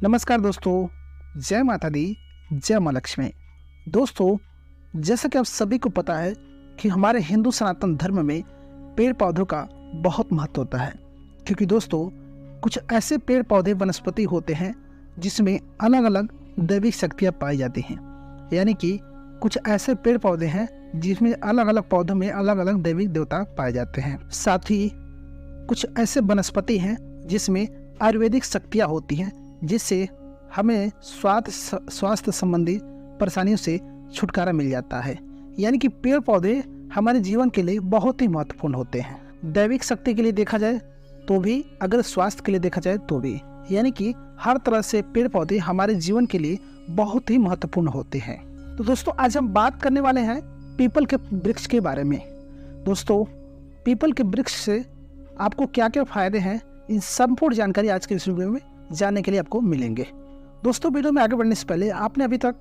नमस्कार दोस्तों, जय माता दी, जय माँ लक्ष्मी। दोस्तों, जैसा कि आप सभी को पता है कि हमारे हिंदू सनातन धर्म में पेड़ पौधों का बहुत महत्व होता है, क्योंकि दोस्तों कुछ ऐसे पेड़ पौधे वनस्पति होते हैं जिसमें अलग अलग दैविक शक्तियाँ पाई जाती हैं। यानी कि कुछ ऐसे पेड़ पौधे हैं जिसमें अलग अलग पौधों में अलग अलग दैविक देवता पाए जाते हैं। साथ ही कुछ ऐसे वनस्पति हैं जिसमें आयुर्वेदिक शक्तियाँ होती हैं, जिससे हमें स्वास्थ्य संबंधी परेशानियों से छुटकारा मिल जाता है। यानी कि पेड़ पौधे हमारे जीवन के लिए बहुत ही महत्वपूर्ण होते हैं। दैविक शक्ति के लिए देखा जाए तो भी, अगर स्वास्थ्य के लिए देखा जाए तो भी, यानी कि हर तरह से पेड़ पौधे हमारे जीवन के लिए बहुत ही महत्वपूर्ण होते हैं। तो दोस्तों, आज हम बात करने वाले हैं पीपल के वृक्ष के बारे में। दोस्तों, पीपल के वृक्ष से आपको क्या क्या फायदे हैं, इन संपूर्ण जानकारी आज के इस वीडियो में जानने के लिए आपको मिलेंगे। दोस्तों, वीडियो में आगे बढ़ने से पहले आपने अभी तक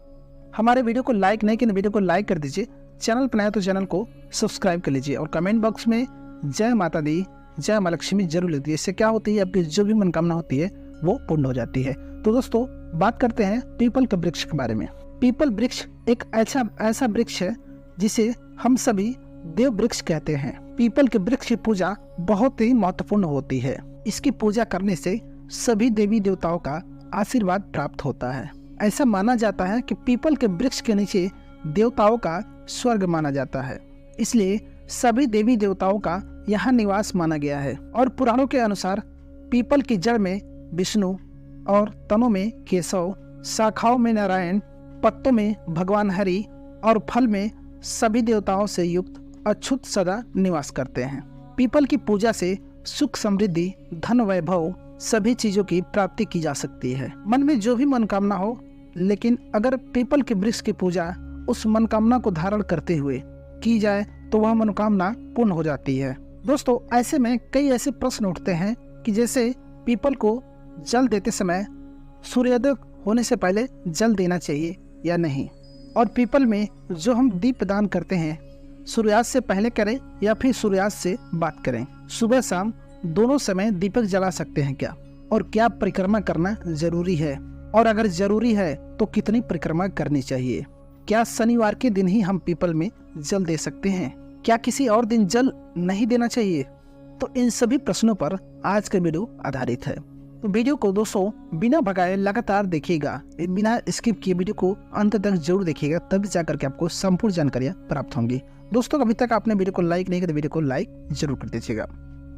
हमारे वीडियो को लाइक नहीं किया, वीडियो को लाइक कर दीजिए। चैनल पर नया तो चैनल को सब्सक्राइब कर लीजिए और कमेंट बॉक्स में जय माता दी, जय माँ लक्ष्मी जरूर लिख दीजिए। इससे क्या होती है, आपकी जो भी मनोकामना होती है वो पूर्ण हो जाती है। तो दोस्तों, बात करते हैं पीपल के वृक्ष के बारे में। पीपल वृक्ष एक ऐसा वृक्ष है जिसे हम सभी देव वृक्ष कहते हैं। पीपल के वृक्ष की पूजा बहुत ही महत्वपूर्ण होती है। इसकी पूजा करने से सभी देवी देवताओं का आशीर्वाद प्राप्त होता है। ऐसा माना जाता है कि पीपल के वृक्ष के नीचे देवताओं का स्वर्ग माना जाता है, इसलिए सभी देवी देवताओं का यहाँ निवास माना गया है। और पुराणों के अनुसार पीपल की जड़ में विष्णु और तनों में केशव, शाखाओं में नारायण, पत्तों में भगवान हरि और फल में सभी देवताओं से युक्त अच्युत सदा निवास करते हैं। पीपल की पूजा से सुख समृद्धि, धन, वैभव सभी चीजों की प्राप्ति की जा सकती है। मन में जो भी मनोकामना हो, लेकिन अगर पीपल के वृक्ष की पूजा उस मनोकामना को धारण करते हुए की जाए तो वह मनोकामना पूर्ण हो जाती है। दोस्तों, ऐसे में कई ऐसे प्रश्न उठते हैं कि जैसे पीपल को जल देते समय सूर्योदय होने से पहले जल देना चाहिए या नहीं, और पीपल में जो हम दीप दान करते हैं सूर्यास्त से पहले करें या फिर सूर्यास्त से बाद करें। सुबह शाम दोनों समय दीपक जला सकते हैं क्या, और क्या परिक्रमा करना जरूरी है, और अगर जरूरी है तो कितनी परिक्रमा करनी चाहिए। क्या शनिवार के दिन ही हम पीपल में जल दे सकते हैं, क्या किसी और दिन जल नहीं देना चाहिए। तो इन सभी प्रश्नों पर आज का वीडियो आधारित है। तो वीडियो को दोस्तों बिना भगाए लगातार देखिएगा, बिना स्किप किए वीडियो को अंत तक जरूर देखिएगा, तब जाकर के आपको संपूर्ण जानकारियां प्राप्त होंगी। दोस्तों, अभी तक आपने वीडियो को लाइक नहीं किया तो वीडियो को लाइक जरूर कर दीजिएगा।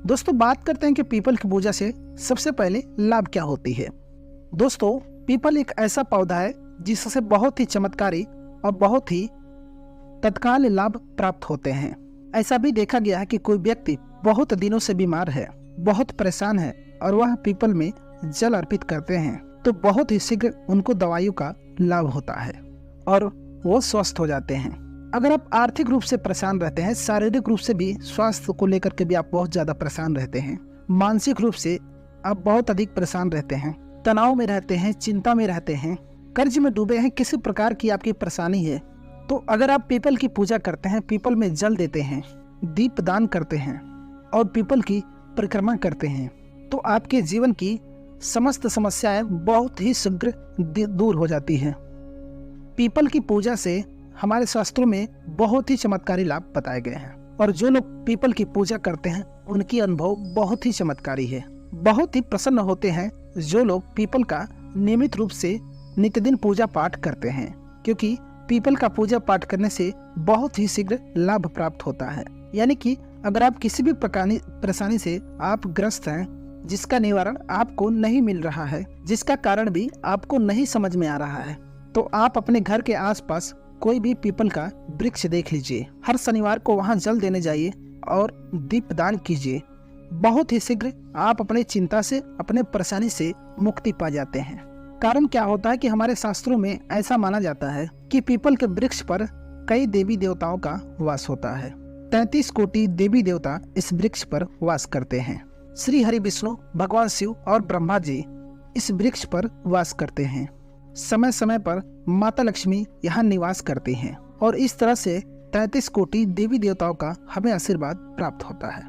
दोस्तों, बात करते हैं कि पीपल की पूजा से सबसे पहले लाभ क्या होती है। दोस्तों, पीपल एक ऐसा पौधा है जिससे बहुत ही चमत्कारी और बहुत ही तत्काल लाभ प्राप्त होते हैं। ऐसा भी देखा गया है कि कोई व्यक्ति बहुत दिनों से बीमार है, बहुत परेशान है, और वह पीपल में जल अर्पित करते हैं तो बहुत ही शीघ्र उनको दवाइयों का लाभ होता है और वो स्वस्थ हो जाते हैं। अगर आप आर्थिक रूप से परेशान रहते हैं, शारीरिक रूप से भी स्वास्थ्य को लेकर के भी आप बहुत ज्यादा परेशान रहते हैं, मानसिक रूप से आप बहुत अधिक परेशान रहते हैं, तनाव में रहते हैं, चिंता में रहते हैं, कर्ज में डूबे हैं, किसी प्रकार की आपकी परेशानी है, तो अगर आप पीपल की पूजा करते हैं, पीपल में जल देते हैं, दीप दान करते हैं और पीपल की परिक्रमा करते हैं, तो आपके जीवन की समस्त समस्याएं बहुत ही शीघ्र दूर हो जाती है। पीपल की पूजा से हमारे शास्त्रों में बहुत ही चमत्कारी लाभ बताए गए हैं, और जो लोग पीपल की पूजा करते हैं उनकी अनुभव बहुत ही चमत्कारी है। बहुत ही प्रसन्न होते हैं जो लोग पीपल का नियमित रूप से नित्यदिन पूजा पाठ करते हैं, क्योंकि पीपल का पूजा पाठ करने से बहुत ही शीघ्र लाभ प्राप्त होता है। यानी कि अगर आप किसी भी परेशानी से आप ग्रस्त हैं, जिसका निवारण आपको नहीं मिल रहा है, जिसका कारण भी आपको नहीं समझ में आ रहा है, तो आप अपने घर के आसपास कोई भी पीपल का वृक्ष देख लीजिए, हर शनिवार को वहां जल देने जाइए और दीप दान कीजिए। बहुत ही शीघ्र आप अपने चिंता से, अपने परेशानी से मुक्ति पा जाते हैं। कारण क्या होता है कि हमारे शास्त्रों में ऐसा माना जाता है कि पीपल के वृक्ष पर कई देवी देवताओं का वास होता है। 33 कोटि देवी देवता इस वृक्ष पर वास करते हैं। श्री हरि विष्णु, भगवान शिव और ब्रह्मा जी इस वृक्ष पर वास करते हैं। समय समय पर माता लक्ष्मी यहाँ निवास करती हैं, और इस तरह से 33 कोटि देवी देवताओं का हमें आशीर्वाद प्राप्त होता है।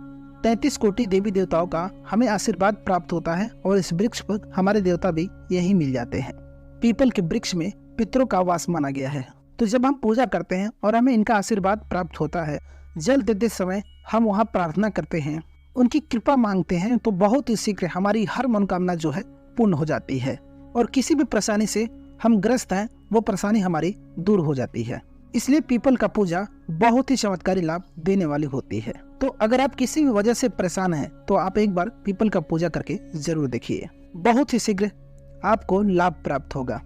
33 कोटि देवी देवताओं का हमें आशीर्वाद प्राप्त होता है और इस वृक्ष पर हमारे देवता भी यही मिल जाते हैं। पीपल के वृक्ष में पितरों का वास माना गया है, तो जब हम पूजा करते हैं और हमें इनका आशीर्वाद प्राप्त होता है, जल देते समय हम वहाँ प्रार्थना करते हैं, उनकी कृपा मांगते हैं, तो बहुत ही शीघ्र हमारी हर मनोकामना जो है पूर्ण हो जाती है और किसी भी परेशानी से हम ग्रस्त हैं वो परेशानी हमारी दूर हो जाती है। इसलिए पीपल का पूजा बहुत ही चमत्कारी लाभ देने वाली होती है। तो अगर आप किसी भी वजह से परेशान हैं तो आप एक बार पीपल का पूजा करके जरूर देखिए, बहुत ही शीघ्र आपको लाभ प्राप्त होगा।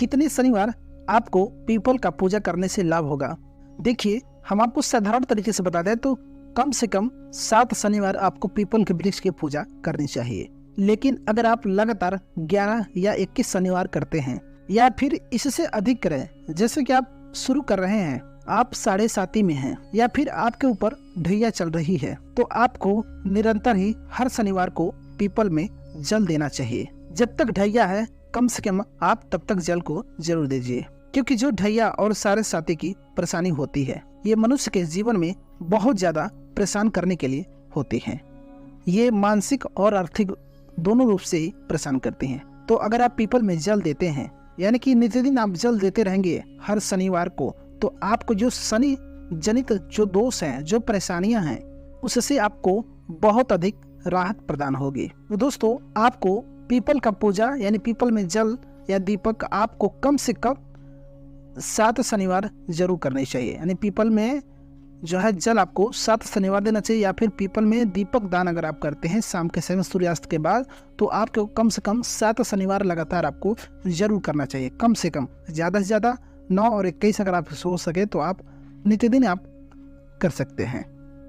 कितने शनिवार आपको पीपल का पूजा करने से लाभ होगा? देखिए, हम आपको साधारण तरीके से बता दें तो कम से कम 7 शनिवार आपको पीपल के वृक्ष की पूजा करनी चाहिए। लेकिन अगर आप लगातार 11 या 21 शनिवार करते हैं या फिर इससे अधिक करें, जैसे कि आप शुरू कर रहे हैं, आप 7.5 में हैं या फिर आपके ऊपर ढैया चल रही है, तो आपको निरंतर ही हर शनिवार को पीपल में जल देना चाहिए। जब तक ढैया है कम से कम आप तब तक जल को जरूर दीजिए, क्योंकि जो ढैया और 7.5 की परेशानी होती है ये मनुष्य के जीवन में बहुत ज्यादा परेशान करने के लिए होती है। ये मानसिक और आर्थिक दोनों रूप से ही परेशान करती हैं। तो अगर आप पीपल में जल देते हैं, यानी कि नित्यदिन आप जल देते रहेंगे हर शनिवार को, तो आपको जो शनि जनित जो दोष हैं, जो परेशानियां हैं, उससे आपको बहुत अधिक राहत प्रदान होगी। तो दोस्तों, आपको पीपल का पूजा यानी पीपल में जल या दीपक आपको कम से कम 7 शनिवार जरूर करनी चाहिए। यानी पीपल में जो है जल आपको 7 शनिवार देना चाहिए, या फिर पीपल में दीपक दान अगर आप करते हैं शाम के समय सूर्यास्त के बाद, तो आपको कम से कम 7 शनिवार लगातार आपको जरूर करना चाहिए। कम से कम, ज़्यादा से ज़्यादा 9 और 21 अगर आप सोच सके तो आप नित्यदिन आप कर सकते हैं।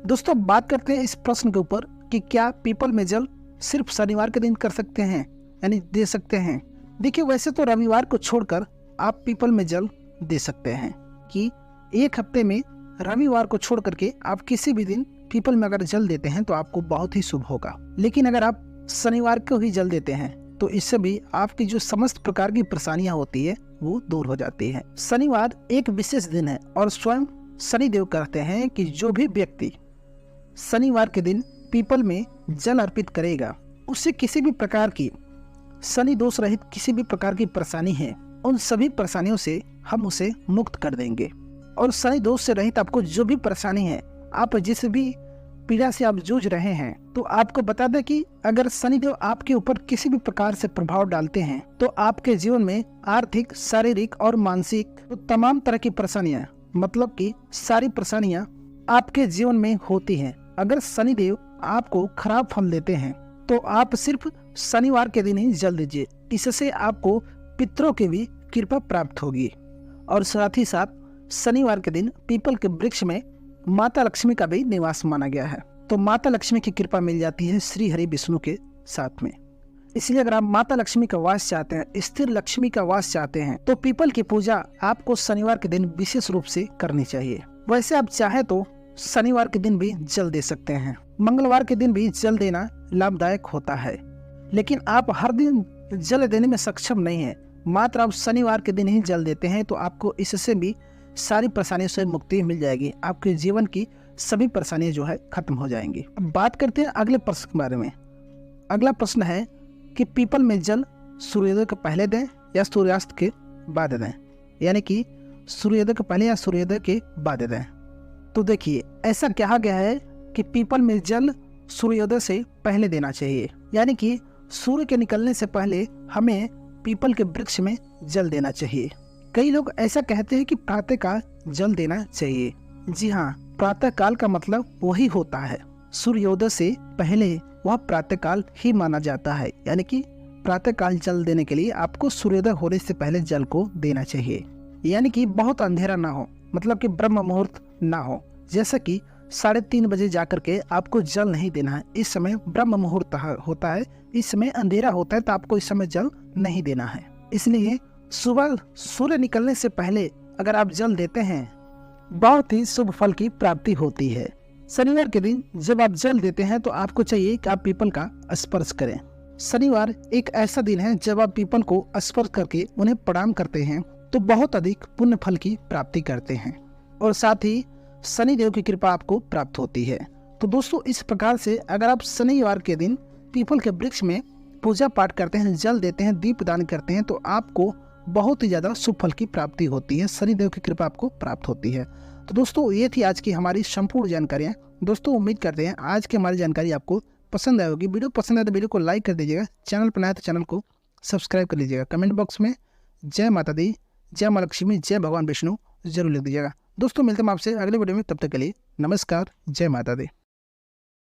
दोस्तों, बात करते हैं इस प्रश्न के ऊपर कि क्या पीपल में जल सिर्फ शनिवार के दिन कर सकते हैं यानी दे सकते हैं। देखिए, वैसे तो रविवार को छोड़कर आप पीपल में जल दे सकते हैं कि एक हफ्ते में रविवार को छोड़ करके आप किसी भी दिन पीपल में अगर जल देते हैं तो आपको बहुत ही शुभ होगा। लेकिन अगर आप शनिवार को ही जल देते हैं तो इससे भी आपकी जो समस्त प्रकार की परेशानियां होती है वो दूर हो जाती है। शनिवार एक विशेष दिन है और स्वयं शनिदेव कहते हैं कि जो भी व्यक्ति शनिवार के दिन पीपल में जल अर्पित करेगा, उससे किसी भी प्रकार की शनि दोष रहित किसी भी प्रकार की परेशानी है, उन सभी परेशानियों से हम उसे मुक्त कर देंगे। और शनि दोष से रहित आपको जो भी परेशानी है, आप जिस भी पीड़ा से आप जूझ रहे हैं, तो आपको बता दें कि अगर शनिदेव आपके ऊपर किसी भी प्रकार से प्रभाव डालते हैं तो आपके जीवन में आर्थिक, शारीरिक और मानसिक तो तमाम तरह की परेशानियां, मतलब कि सारी परेशानियां आपके जीवन में होती हैं। अगर शनिदेव आपको खराब फल देते हैं तो आप सिर्फ शनिवार के दिन ही जल दीजिए, इससे आपको पितरों की भी कृपा प्राप्त होगी। और साथ ही साथ शनिवार के दिन पीपल के वृक्ष में माता लक्ष्मी का भी निवास माना गया है, तो माता लक्ष्मी की कृपा मिल जाती है श्री हरि विष्णु के साथ में। इसलिए अगर आप माता लक्ष्मी का वास चाहते हैं, स्थिर लक्ष्मी का वास चाहते हैं, तो पीपल की पूजा आपको शनिवार के दिन विशेष रूप से करनी चाहिए। वैसे आप चाहे तो शनिवार के दिन भी जल दे सकते हैं, मंगलवार के दिन भी जल देना लाभदायक होता है, लेकिन आप हर दिन जल देने में सक्षम नहीं है, मात्र आप शनिवार के दिन ही जल देते हैं, तो आपको इससे भी सारी परेशानियों से मुक्ति मिल जाएगी। आपके जीवन की सभी परेशानियां जो है खत्म हो जाएंगी। अब बात करते हैं अगले प्रश्न के बारे में। अगला प्रश्न है कि पीपल में जल सूर्योदय के पहले दें या सूर्यास्त के बाद दें, यानी कि सूर्योदय के पहले या सूर्योदय के बाद दें। तो देखिए, ऐसा कहा गया है कि पीपल में जल सूर्योदय से पहले देना चाहिए, यानी कि सूर्य के निकलने से पहले हमें पीपल के वृक्ष में जल देना चाहिए। कई लोग ऐसा कहते हैं कि प्रातःकाल जल देना चाहिए। जी हाँ, प्रातःकाल का मतलब वही होता है, सूर्योदय से पहले वह प्रातःकाल ही माना जाता है, यानी कि प्रातःकाल जल देने के लिए आपको सूर्योदय होने से पहले जल को देना चाहिए, यानी कि बहुत अंधेरा ना हो, मतलब कि ब्रह्म मुहूर्त ना हो। जैसा कि 3:30 बजे जाकर के आपको जल नहीं देना है, इस समय ब्रह्म मुहूर्त होता है, इस समय अंधेरा होता है, तो आपको इस समय जल नहीं देना है। इसलिए सुबह सूर्य निकलने से पहले अगर आप जल देते हैं, बहुत ही शुभ फल की प्राप्ति होती है। शनिवार के दिन जब आप जल देते हैं तो आपको चाहिए कि आप पीपल का स्पर्श करें। शनिवार एक ऐसा दिन है जब आप पीपल को स्पर्श करके उन्हें प्रणाम करते हैं तो बहुत अधिक पुण्य फल की प्राप्ति करते हैं, और साथ ही शनिदेव की कृपा आपको प्राप्त होती है। तो दोस्तों इस प्रकार से अगर आप शनिवार के दिन पीपल के वृक्ष में पूजा पाठ करते हैं, जल देते हैं, दीप दान करते हैं तो आपको बहुत ही ज़्यादा शुभ फल की प्राप्ति होती है, शनिदेव की कृपा आपको प्राप्त होती है। तो दोस्तों ये थी आज की हमारी संपूर्ण जानकारियाँ। दोस्तों उम्मीद करते हैं आज की हमारी जानकारी आपको पसंद आई होगी। वीडियो पसंद आए तो वीडियो को लाइक कर दीजिएगा, चैनल पर नया तो चैनल को सब्सक्राइब कर लीजिएगा। कमेंट बॉक्स में जय माता दी, जय माँ लक्ष्मी, जय भगवान विष्णु जरूर लिख दीजिएगा। दोस्तों मिलते हैं आपसे अगले वीडियो में, तब तक के लिए नमस्कार, जय माता दी।